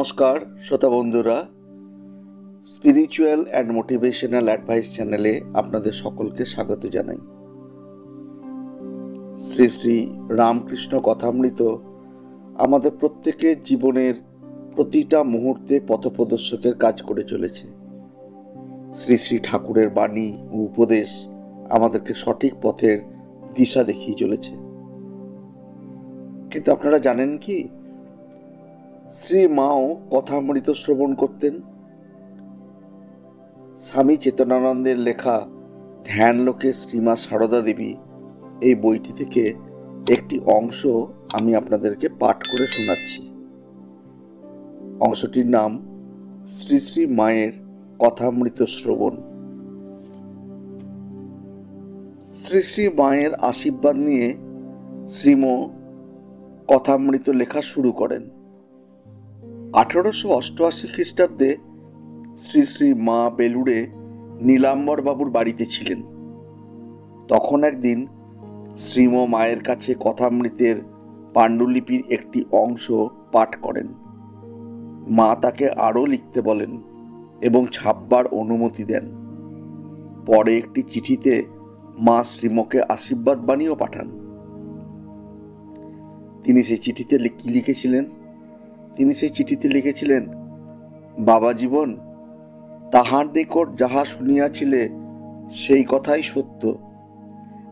নমস্কার শ্রোতা বন্ধুরা, স্পিরিচুয়াল অ্যান্ড মোটিভেশনাল অ্যাডভাইস চ্যানেলে আপনাদের সকলকে স্বাগত জানাই। শ্রী শ্রী রামকৃষ্ণ কথামৃত আমাদের প্রত্যেকের জীবনের প্রতিটা মুহূর্তে পথপ্রদর্শকের কাজ করে চলেছে। শ্রী শ্রী ঠাকুরের বাণী ও উপদেশ আমাদেরকে সঠিক পথের দিশা দেখিয়ে চলেছে। কিন্তু আপনারা জানেন কি, শ্রী মাও কথামৃত শ্রবণ করতেন। স্বামী চেতনানন্দের লেখা ধ্যানলোকে শ্রীমা সারদা দেবী এই বইটি থেকে একটি অংশ আমি আপনাদেরকে পাঠ করে শোনাচ্ছি। অংশটির নাম শ্রী শ্রী মায়ের কথামৃত শ্রবণ। শ্রী শ্রী মায়ের আশীর্বাদ নিয়ে শ্রীম কথামৃত লেখা শুরু করেন। 1888 খ্রিস্টাব্দে শ্রী শ্রী মা বেলুড়ে নীলাম্বর বাবুর বাড়িতে ছিলেন। তখন একদিন শ্রীম মায়ের কাছে কথামৃতের পাণ্ডুলিপির একটি অংশ পাঠ করেন। মা তাকে আরও লিখতে বলেন এবং ছাপবার অনুমতি দেন। পরে একটি চিঠিতে মা শ্রীমকে আশীর্বাদ বাণীও পাঠান। তিনি সেই চিঠিতে কি লিখেছিলেন? তিনি সেই চিঠিতে লিখেছিলেন, বাবা জীবন, তাহার নিকট যাহা শুনিয়াছিলে সেই কথাই সত্য।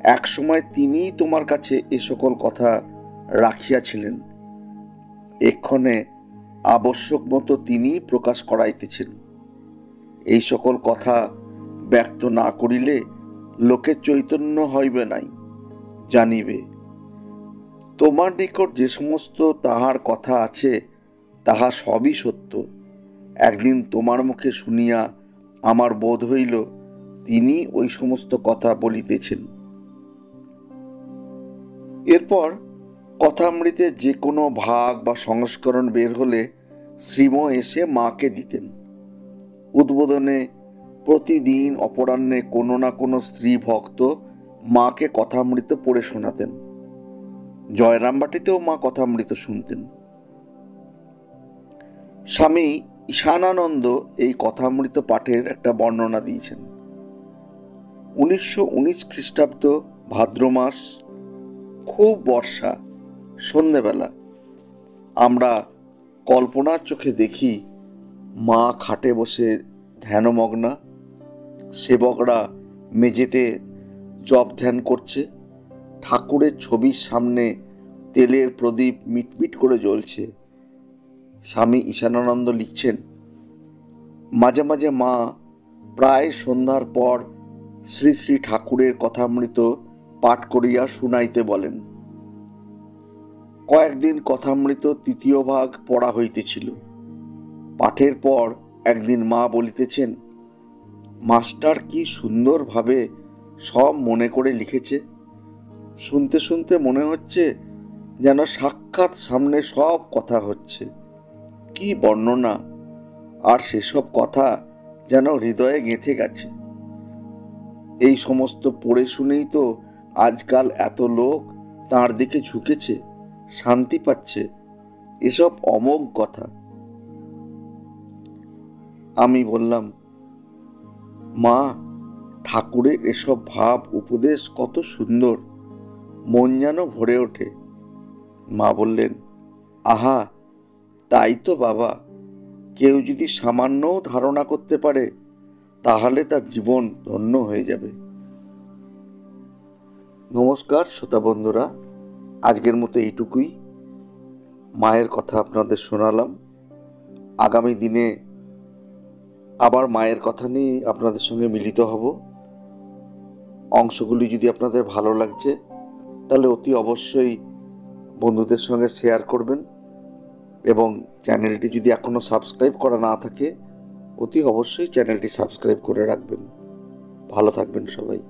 এক সময় তিনিই তোমার কাছে এ সকল কথা রাখিয়াছিলেন। এক্ষণে আবশ্যক মতো তিনিই প্রকাশ করাইতেছেন। এই সকল কথা ব্যক্ত না করিলে লোকের চৈতন্য হইবে নাই, জানিবে। তোমার নিকট যে সমস্ত তাহার কথা আছে তাহা সবই সত্য। একদিন তোমার মুখে শুনিয়া আমার বোধ হইল তিনি ওই সমস্ত কথা বলিতেছেন। এরপর কথামৃতের যে কোনো ভাগ বা সংস্করণ বের হলে শ্রীম এসে মাকে দিতেন। উদ্বোধনে প্রতিদিন অপরাহ্নে কোনো না কোনো স্ত্রী ভক্ত মাকে কথামৃত পড়ে শোনাতেন। জয়রামবাটিতেও মা কথামৃত শুনতেন। স্বামী ঈশানানন্দ এই কথামৃত পাঠের একটা বর্ণনা দিয়েছেন। 1919 খ্রিস্টাব্দ ভাদ্র মাস, খুব বর্ষা। সন্ধেবেলা আমরা কল্পনার চোখে দেখি মা খাটে বসে ধ্যানমগ্না, সেবকরা মেঝেতে জপ ধ্যান করছে, ঠাকুরের ছবির সামনে তেলের প্রদীপ মিটমিট করে জ্বলছে। স্বামী ঈশানানন্দ লিখছেন, মাঝে মাঝে মা প্রায় সন্ধ্যার পর শ্রী শ্রী ঠাকুরের কথামৃত পাঠ করিয়া শুনাইতে বলেন। কয়েকদিন কথামৃত তৃতীয় ভাগ পড়া হইতেছিল। পাঠের পর একদিন মা বলিতেছেন, মাস্টার কি সুন্দরভাবে সব মনে করে লিখেছে। শুনতে শুনতে মনে হচ্ছে যেন সাক্ষাৎ সামনে সব কথা হচ্ছে। কি বর্ণনা! আর সেসব কথা যেন হৃদয়ে গেঁথে গেছে। এই সমস্ত পড়ে শুনেই তো আজকাল এত লোক তাঁর দিকে ঝুঁকেছে, শান্তি পাচ্ছে। এসব অমোঘ কথা। আমি বললাম, মা, ঠাকুরের এসব ভাব উপদেশ কত সুন্দর, মন যেন ভরে ওঠে। মা বললেন, আহা, তাই তো বাবা। কেউ যদি সামান্যও ধারণা করতে পারে তাহলে তার জীবন ধন্য হয়ে যাবে। নমস্কার শ্রোতা বন্ধুরা, আজকের মতো এইটুকুই। মায়ের কথা আপনাদের শোনালাম। আগামী দিনে আবার মায়ের কথা নিয়ে আপনাদের সঙ্গে মিলিত হব। অংশগুলি যদি আপনাদের ভালো লাগছে তাহলে অতি অবশ্যই বন্ধুদের সঙ্গে শেয়ার করবেন এবং চ্যানেলটি যদি এখনো সাবস্ক্রাইব করা না থাকে অতি অবশ্যই চ্যানেলটি সাবস্ক্রাইব করে রাখবেন। ভালো থাকবেন সবাই।